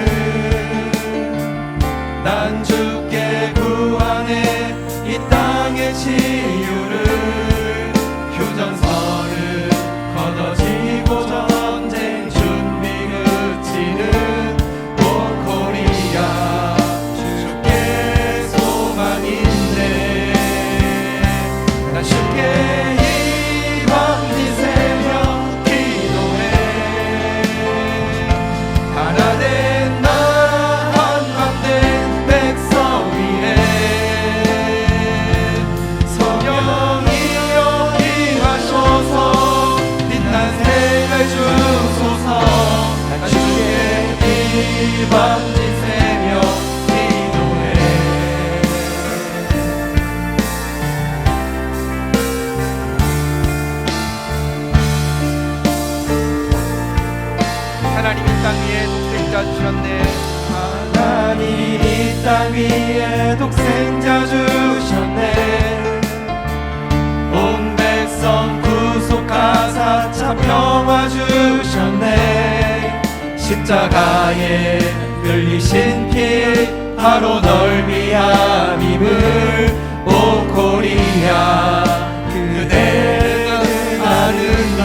난 주께 구하네. 이 땅의 치유를 휴전선을 걷어지고 전쟁 준비 그치는 오 코리아 주께 소망 있네. 난 주께 이 밤지 새며 기도해. 하나 된 나라 한밤된 백성 위에 성령이여 임하소서. 빛난 생을 주소서. 난 주께 이 밤지 새며 기도해. 하나님 이 땅 위에 독생자 주셨네. 하나님 이 땅 위에 독생자 주셨네. 온 백성 구속하사 참 평화 주셨네. 십자가에 흘리신 피 바로 널 위함임을 오 코리아 그대는 아는가.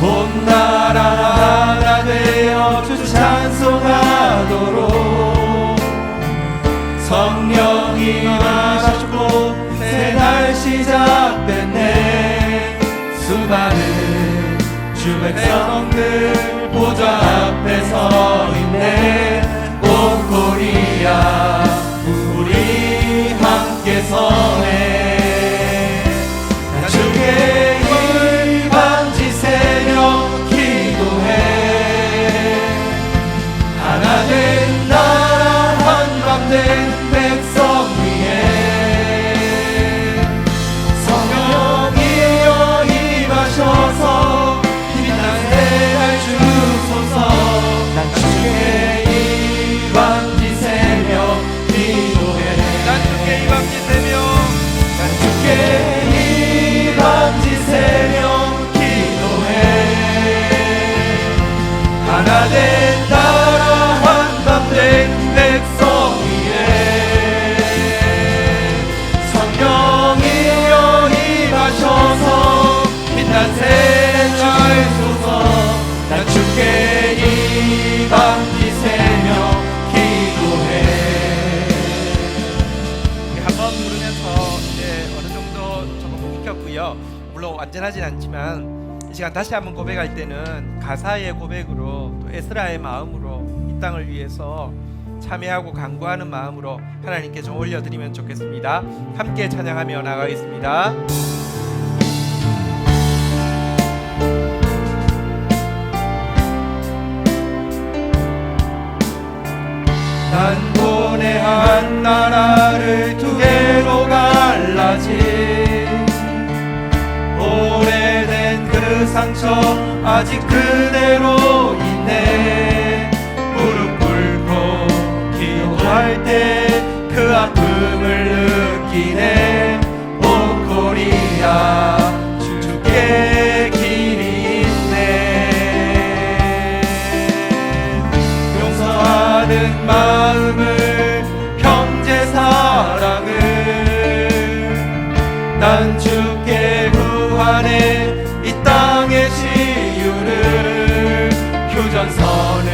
온 나라 하나 되어 주 찬송하도록 성령이 임하셨고 새날 시작됐네. 수많은 주 백성들 보좌 앞에 서 있네. 오 코리아 우리 함께 서네. 난 주께 이 밤지 새며 기도해. 하나 된 나라 한밤된 백성 위에 성령이여 임하셔서 빛난 새날 주소서. 난 주께 이 밤지 새며 기도해. 난 주께 이 밤지 새며 난 주께 이 밤지 새며 기도해. 하나 된 나라 한밤된 백성 위에 성령이여 임하셔서 빛난 새날 주소서. 난 주께 이 밤지 새며 기도해. 한번 부르면서 이제 어느 정도 조금 익혔고요. 물론 완전하진 않지만 이 시간 다시 한번 고백할 때는 가사의 고백으로 또 에스라의 마음으로 이 땅을 위해서 참여하고 간구하는 마음으로 하나님께 좀 올려드리면 좋겠습니다. 함께 찬양하며 나가겠습니다. 단번에 한 나라를 두 개로 갈라진 오래된 그 상처 아직 그대로 있네. 무릎 꿇고 기도할 때 그 아픔을 느끼네. 오 코리아 주께 길이 있네. 용서하는 마음을 형제 사랑을 난 주께 구하네. 이 땅의 치유를 휴전선을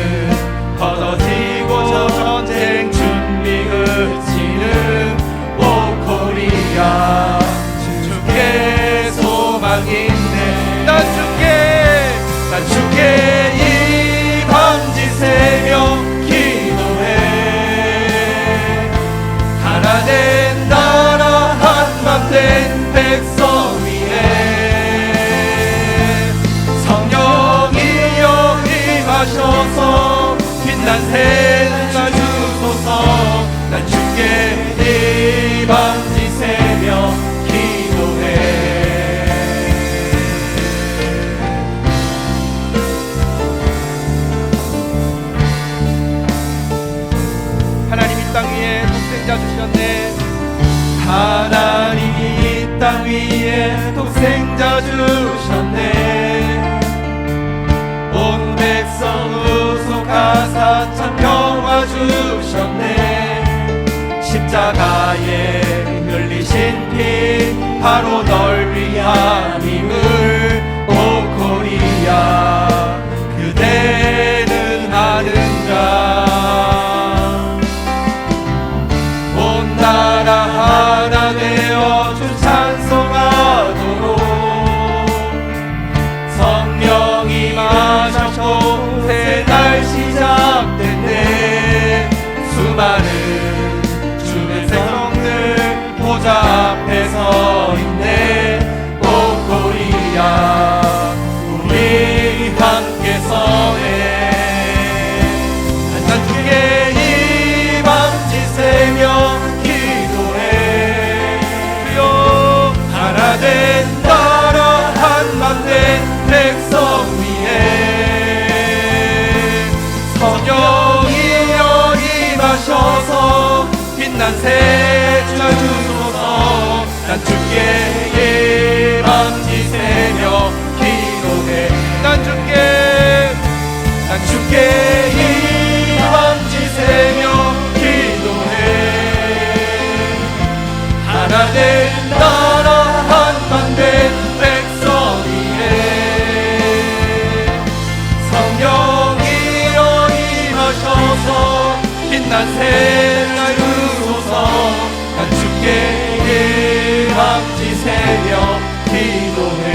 걷어지고 전쟁 준비 그치는 오 코리아 주께 소망 있네. 난 주께 이 밤지 새며 기도해. 하나 된 나라 한밤된 백성 위에 독생자 주셨네. 온 백성 후속하사 참 평화 주셨네. 십자가에 흘리신 피 바로 널 위함임을 오 코리아 그대는 아는가. 온 나라 하나 되어 주 찬송하도록 성령이 임하셨고 새날 시작됐네. 수많은 주의 백성들 보좌 앞에 서 있네. 오 코리아 우리 함께 서네. 난 주께 이 밤 지새며 기도해. 주여 하나 된 나라 한맘 된 백성 위에 성령이여 임하셔서 빛난 새날 주소서. 난 주께 이 밤 지새며 기도해. 난 주께 이 밤 지새며 기도해. 하나 된 나라 한만 된 백성 위에 성령이여 임하셔서 빛난 새날 주소서. 난 주께 이 밤 지새며 기도해.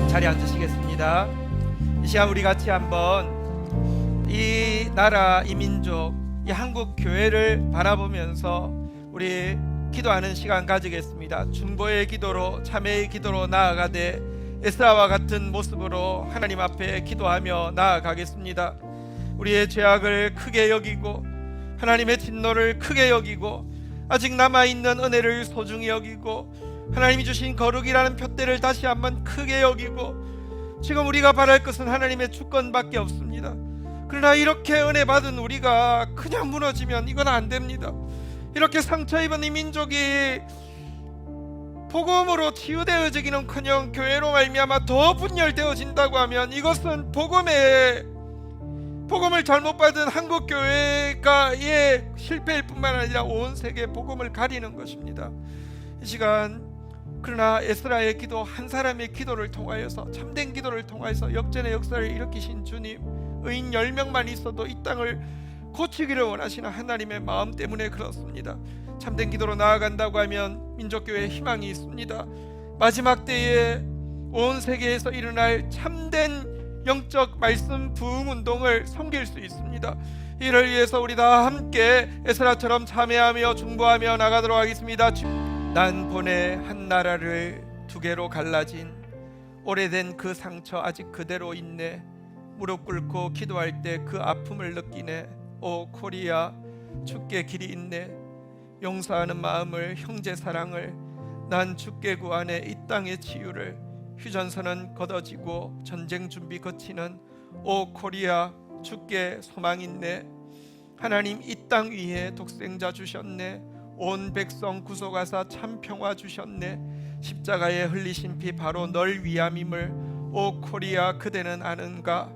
자리에 앉으시겠습니다. 이 시간 우리 같이 한번 이 나라, 이 민족, 이 한국 교회를 바라보면서 우리 기도하는 시간 가지겠습니다. 중보의 기도로, 참회의 기도로 나아가되 에스라와 같은 모습으로 하나님 앞에 기도하며 나아가겠습니다. 우리의 죄악을 크게 여기고 하나님의 진노를 크게 여기고 아직 남아있는 은혜를 소중히 여기고 하나님이 주신 거룩이라는 푯대를 다시 한번 크게 여기고 지금 우리가 바랄 것은 하나님의 주권밖에 없습니다. 그러나 이렇게 은혜 받은 우리가 그냥 무너지면 이건 안 됩니다. 이렇게 상처 입은 이 민족이 복음으로 치유되어지기는커녕 교회로 말미암아 더 분열되어진다고 하면 이것은 복음을 잘못 받은 한국 교회가의 실패일 뿐만 아니라 온 세계 복음을 가리는 것입니다. 이 시간 그러나 에스라의 기도, 한 사람의 기도를 통하여서, 참된 기도를 통하여서 역전의 역사를 일으키신 주님, 의인 10명만 있어도 이 땅을 고치기를 원하시는 하나님의 마음 때문에 그렇습니다. 참된 기도로 나아간다고 하면 민족교회에 희망이 있습니다. 마지막 때에 온 세계에서 일어날 참된 영적 말씀 부흥 운동을 섬길 수 있습니다. 이를 위해서 우리 다 함께 에스라처럼 참회하며 중보하며 나가도록 하겠습니다. 난 본래 한 나라를 두 개로 갈라진 오래된 그 상처 아직 그대로 있네. 무릎 꿇고 기도할 때 그 아픔을 느끼네. 오 코리아 주께 길이 있네. 용서하는 마음을, 형제 사랑을 난 주께 구하네. 이 땅의 치유를, 휴전선은 걷어지고 전쟁 준비 거치는 오 코리아 주께 소망 있네. 하나님 이 땅 위에 독생자 주셨네. 온 백성 구속하사 참 평화 주셨네. 십자가에 흘리신 피 바로 널 위함임을 오 코리아 그대는 아는가.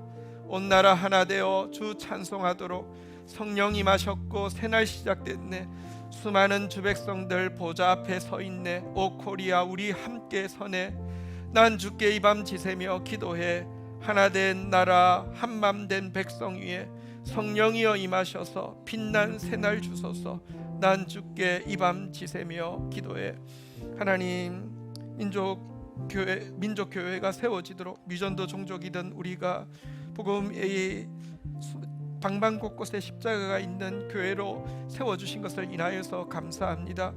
온 나라 하나 되어 주 찬송하도록 성령 임하셨고 새날 시작됐네. 수많은 주 백성들 보좌 앞에 서 있네. 오 코리아 우리 함께 서네. 난 주께 이 밤 지새며 기도해. 하나 된 나라 한맘 된 백성 위에 성령이여 임하셔서 빛난 새날 주소서. 난 주께 이 밤 지새며 기도해. 하나님 민족교회가 세워지도록 미전도 종족이든 우리가 복음의 방방 곳곳에 십자가가 있는 교회로 세워주신 것을 인하여서 감사합니다.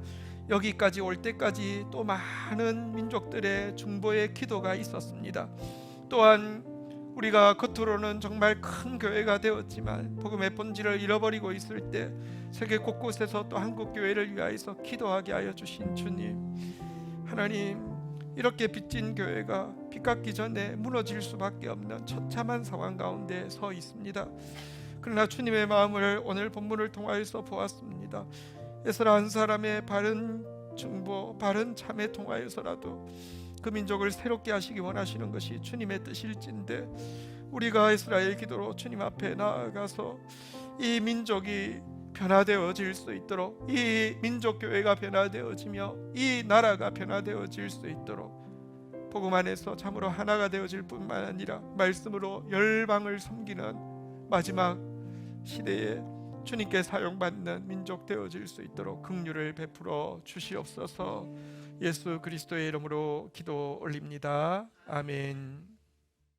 여기까지 올 때까지 또 많은 민족들의 중보의 기도가 있었습니다. 또한 우리가 겉으로는 정말 큰 교회가 되었지만 복음의 본질을 잃어버리고 있을 때 세계 곳곳에서 또 한국 교회를 위하여서 기도하게 하여 주신 주님, 하나님 이렇게 빚진 교회가 빚 갚기 전에 무너질 수밖에 없는 처참한 상황 가운데 서 있습니다. 그러나 주님의 마음을 오늘 본문을 통하여서 보았습니다. 에스라 한 사람의 바른 중보, 바른 참에 통하여서라도 그 민족을 새롭게 하시기 원하시는 것이 주님의 뜻일진데, 우리가 이스라엘 기도로 주님 앞에 나아가서 이 민족이 변화되어질 수 있도록, 이 민족교회가 변화되어지며 이 나라가 변화되어질 수 있도록 복음 안에서 참으로 하나가 되어질 뿐만 아니라 말씀으로 열방을 섬기는 마지막 시대에 주님께 사용받는 민족 되어질 수 있도록 긍휼을 베풀어 주시옵소서. 예수 그리스도의 이름으로 기도 올립니다. 아멘.